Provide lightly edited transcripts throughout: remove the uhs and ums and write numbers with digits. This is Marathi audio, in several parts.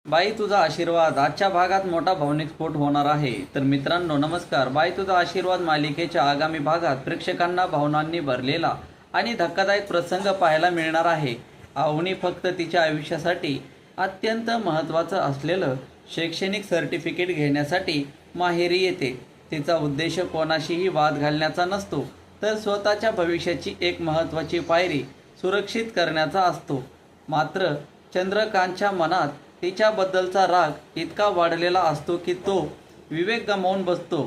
बाई तुझा आशीर्वाद आजच्या भागात मोठा भावनिक स्फोट होणार आहे. तर मित्रांनो नमस्कार. बाई तुझा आशीर्वाद मालिकेच्या आगामी भागात प्रेक्षकांना भावनांनी भरलेला आणि धक्कादायक प्रसंग पाहायला मिळणार आहे. अवनी फक्त तिच्या आयुष्यासाठी अत्यंत महत्त्वाचं असलेलं शैक्षणिक सर्टिफिकेट घेण्यासाठी माहेरी येते. तिचा उद्देश कोणाशीही वाद घालण्याचा नसतो, तर स्वतःच्या भविष्याची एक महत्त्वाची पायरी सुरक्षित करण्याचा असतो. मात्र चंद्रकांतच्या मनात तिच्याबद्दलचा राग इतका वाढलेला असतो की तो विवेक गमावून बसतो.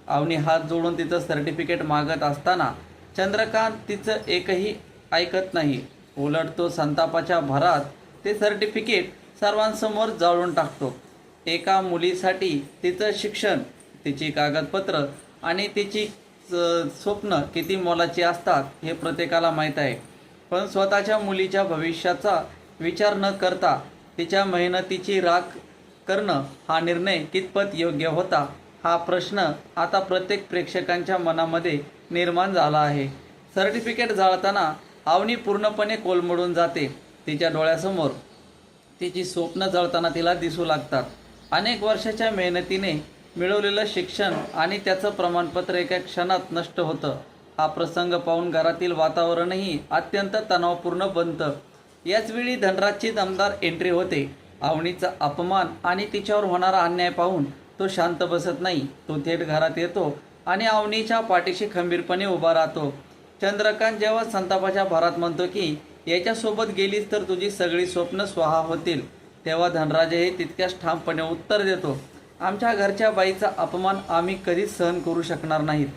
अवनी हात जोडून तिचं सर्टिफिकेट मागत असताना चंद्रकांत तिचं एकही ऐकत नाही. उलट तो संतापाच्या भरात ते सर्टिफिकेट सर्वांसमोर जाळून टाकतो. एका मुलीसाठी तिचं शिक्षण, तिची कागदपत्र आणि तिची स्वप्न किती मोलाची असतात हे प्रत्येकाला माहीत आहे. पण स्वतःच्या मुलीच्या भविष्याचा विचार न करता तिच्या मेहनतीची राख करणं हा निर्णय कितपत योग्य होता, हा प्रश्न आता प्रत्येक प्रेक्षकांच्या मनामध्ये निर्माण झाला आहे. सर्टिफिकेट जाळताना अवनी पूर्णपणे कोलमडून जाते. तिच्या डोळ्यासमोर तिची स्वप्न जळताना तिला दिसू लागतात. अनेक वर्षाच्या मेहनतीने मिळवलेलं शिक्षण आणि त्याचं प्रमाणपत्र एका क्षणात नष्ट होतं. हा प्रसंग पाहून घरातील वातावरणही अत्यंत तणावपूर्ण बनतं. याचवेळी धनराजची दमदार एंट्री होते. अवनीचा अपमान आणि तिच्यावर होणारा अन्याय पाहून तो शांत बसत नाही. तो थेट घरात येतो आणि अवनीच्या पाठीशी खंबीरपणे उभा राहतो. चंद्रकांत जेव्हा संतापाच्या भरात म्हणतो की याच्यासोबत गेलीस तर तुझी सगळी स्वप्न स्वाहा होतील, तेव्हा धनराजही तितक्याच ठामपणे उत्तर देतो, आमच्या घरच्या बाईचा अपमान आम्ही कधीच सहन करू शकणार नाहीत.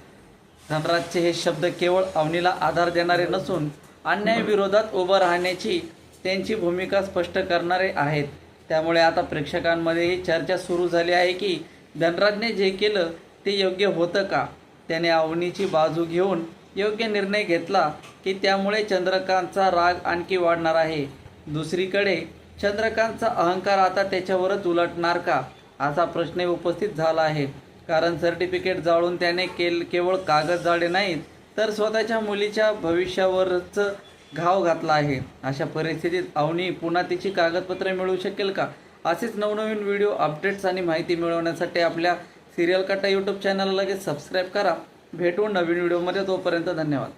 धनराजचे हे शब्द केवळ अवनीला आधार देणारे नसून अन्यायाविरोधात उभं राहण्याची त्यांची भूमिका स्पष्ट करणारे आहेत. त्यामुळे आता प्रेक्षकांमध्ये ही चर्चा सुरू झाली आहे की धनराजने जे केलं ते योग्य होतं का? त्याने अवनीची बाजू घेऊन योग्य निर्णय घेतला की त्यामुळे चंद्रकांतचा राग आणखी वाढणार आहे? दुसरीकडे चंद्रकांतचा अहंकार आता त्याच्यावरच उलटणार का, असा प्रश्न उपस्थित झाला आहे. कारण सर्टिफिकेट जाळून त्याने केवळ कागद जाळे नाहीत, तर स्वतःच्या मुलीच्या भविष्यावरच घाव घातला आहे. अशा परिस्थितीत अवनी पुन्हा तिची कागदपत्रे मिळवू शकेल का? असेच नवनवीन व्हिडिओ अपडेट्स आणि माहिती मिळवण्यासाठी आपल्या सिरियल कट्टा यूट्यूब चॅनलला लगेच सबस्क्राईब करा. भेटू नवीन व्हिडिओमध्ये. तोपर्यंत धन्यवाद.